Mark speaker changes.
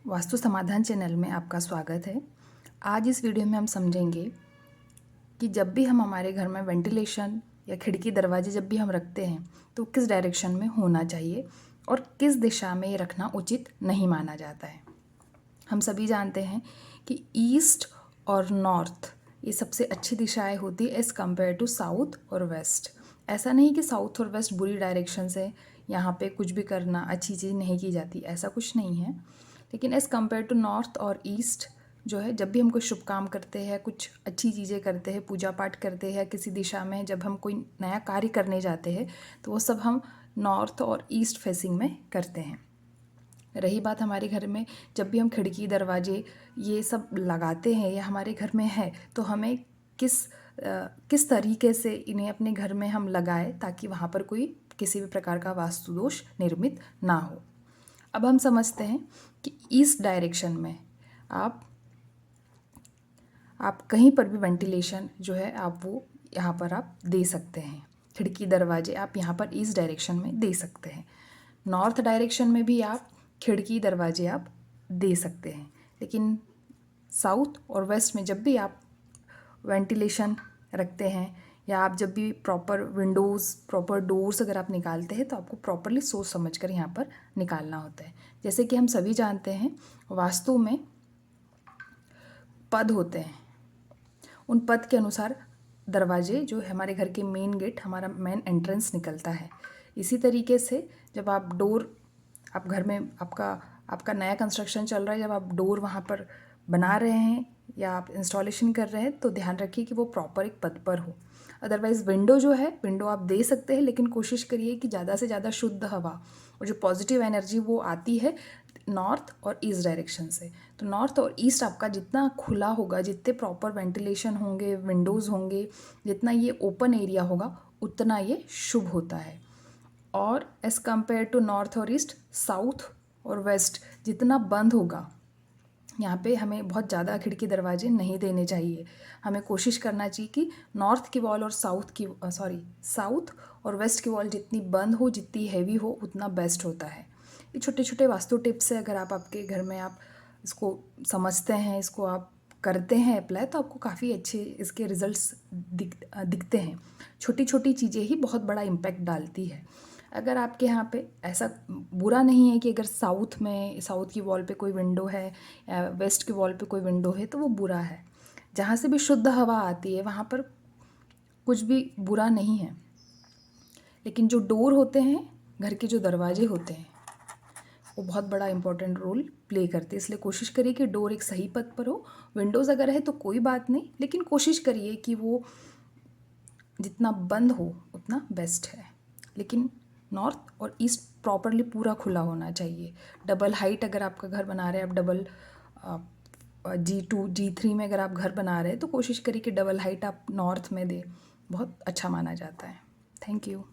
Speaker 1: वास्तु समाधान चैनल में आपका स्वागत है। आज इस वीडियो में हम समझेंगे कि जब भी हम हमारे घर में वेंटिलेशन या खिड़की दरवाजे जब भी हम रखते हैं तो किस डायरेक्शन में होना चाहिए और किस दिशा में ये रखना उचित नहीं माना जाता है। हम सभी जानते हैं कि ईस्ट और नॉर्थ ये सबसे अच्छी दिशाएं होती है एज़ कम्पेयर टू साउथ और वेस्ट। ऐसा नहीं कि साउथ और वेस्ट बुरी डायरेक्शन से यहाँ पे कुछ भी करना अच्छी चीज़ नहीं की जाती, ऐसा कुछ नहीं है। लेकिन एज़ कम्पेयर टू नॉर्थ और ईस्ट जो है, जब भी हम कोई शुभ काम करते हैं, कुछ अच्छी चीज़ें करते हैं, पूजा पाठ करते हैं किसी दिशा में, जब हम कोई नया कार्य करने जाते हैं तो वो सब हम नॉर्थ और ईस्ट फेसिंग में करते हैं। रही बात हमारे घर में जब भी हम खिड़की दरवाजे ये सब लगाते हैं या हमारे घर में है तो हमें किस तरीके से इन्हें अपने घर में हम लगाएं ताकि वहाँ पर कोई किसी भी प्रकार का वास्तु दोष निर्मित ना हो। अब हम समझते हैं कि ईस्ट डायरेक्शन में आप कहीं पर भी वेंटिलेशन जो है आप वो यहाँ पर आप दे सकते हैं। खिड़की दरवाजे आप यहाँ पर ईस्ट डायरेक्शन में दे सकते हैं। नॉर्थ डायरेक्शन में भी आप खिड़की दरवाजे आप दे सकते हैं। लेकिन साउथ और वेस्ट में जब भी आप वेंटिलेशन रखते हैं या आप जब भी प्रॉपर विंडोज़, प्रॉपर डोर्स अगर आप निकालते हैं तो आपको प्रॉपरली सोच समझ कर यहाँ पर निकालना होता है। जैसे कि हम सभी जानते हैं वास्तु में पद होते हैं, उन पद के अनुसार दरवाजे जो हमारे घर के मेन गेट, हमारा मेन एंट्रेंस निकलता है। इसी तरीके से जब आप डोर, आप घर में आपका नया कंस्ट्रक्शन चल रहा है, जब आप डोर वहाँ पर बना रहे हैं या आप इंस्टॉलेशन कर रहे हैं तो ध्यान रखिए कि वो प्रॉपर एक पद पर हो। अदरवाइज़ विंडो जो है, विंडो आप दे सकते हैं लेकिन कोशिश करिए कि ज़्यादा से ज़्यादा शुद्ध हवा और जो पॉजिटिव एनर्जी वो आती है नॉर्थ और ईस्ट डायरेक्शन से। तो नॉर्थ और ईस्ट आपका जितना खुला होगा, जितने प्रॉपर वेंटिलेशन होंगे, विंडोज़ होंगे, जितना ये ओपन एरिया होगा उतना ये शुभ होता है। और एज़ कम्पेयर टू नॉर्थ और ईस्ट, साउथ और वेस्ट जितना बंद होगा, यहाँ पे हमें बहुत ज़्यादा खिड़की दरवाजे नहीं देने चाहिए। हमें कोशिश करना चाहिए कि नॉर्थ की वॉल और साउथ और वेस्ट की वॉल जितनी बंद हो, जितनी हैवी हो, उतना बेस्ट होता है। ये छोटे छोटे वास्तु टिप्स है, अगर आप आपके घर में आप इसको समझते हैं, इसको आप करते हैं अप्लाई, तो आपको काफ़ी अच्छे इसके रिजल्ट्स दिखते हैं। छोटी छोटी चीज़ें ही बहुत बड़ा इम्पैक्ट डालती है। अगर आपके यहाँ पे ऐसा बुरा नहीं है कि अगर साउथ की वॉल पे कोई विंडो है या वेस्ट की वॉल पे कोई विंडो है तो वो बुरा है। जहाँ से भी शुद्ध हवा आती है वहाँ पर कुछ भी बुरा नहीं है। लेकिन जो डोर होते हैं, घर के जो दरवाजे होते हैं, वो बहुत बड़ा इंपॉर्टेंट रोल प्ले करते हैं। इसलिए कोशिश करिए कि डोर एक सही पद पर हो। विंडोज़ अगर है तो कोई बात नहीं, लेकिन कोशिश करिए कि वो जितना बंद हो उतना बेस्ट है। लेकिन नॉर्थ और ईस्ट प्रॉपरली पूरा खुला होना चाहिए। डबल हाइट अगर आपका घर बना रहे हैं, आप डबल G2 G3 में अगर आप घर बना रहे हैं तो कोशिश करिए कि डबल हाइट आप नॉर्थ में दें, बहुत अच्छा माना जाता है। Thank you.